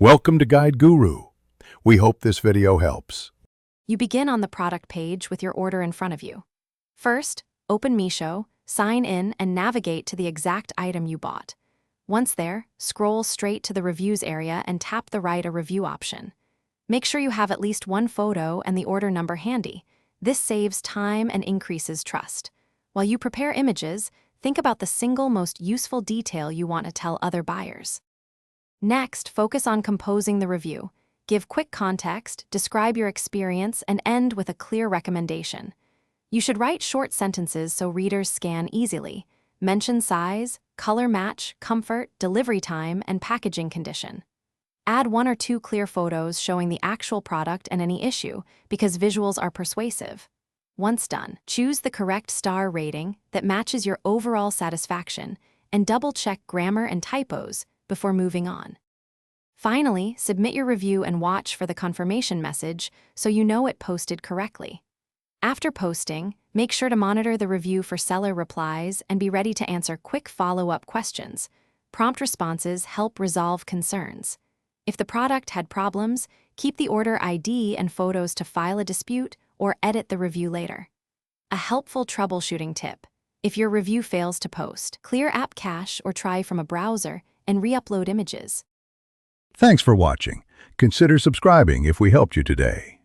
Welcome to Guide Guru. We hope this video helps. You begin on the product page with your order in front of you. First, open Meesho, sign in, and navigate to the exact item you bought. Once there, scroll straight to the reviews area and tap the Write a Review option. Make sure you have at least one photo and the order number handy. This saves time and increases trust. While you prepare images, think about the single most useful detail you want to tell other buyers. Next, focus on composing the review. Give quick context, describe your experience, and end with a clear recommendation. You should write short sentences so readers scan easily. Mention size, color match, comfort, delivery time, and packaging condition. Add 1 or 2 clear photos showing the actual product and any issue, because visuals are persuasive. Once done, choose the correct star rating that matches your overall satisfaction and double-check grammar and typos before moving on. Finally, submit your review and watch for the confirmation message so you know it posted correctly. After posting, make sure to monitor the review for seller replies and be ready to answer quick follow-up questions. Prompt responses help resolve concerns. If the product had problems, keep the order ID and photos to file a dispute or edit the review later. A helpful troubleshooting tip: if your review fails to post, clear app cache or try from a browser and re-upload images. Thanks for watching. Consider subscribing if we helped you today.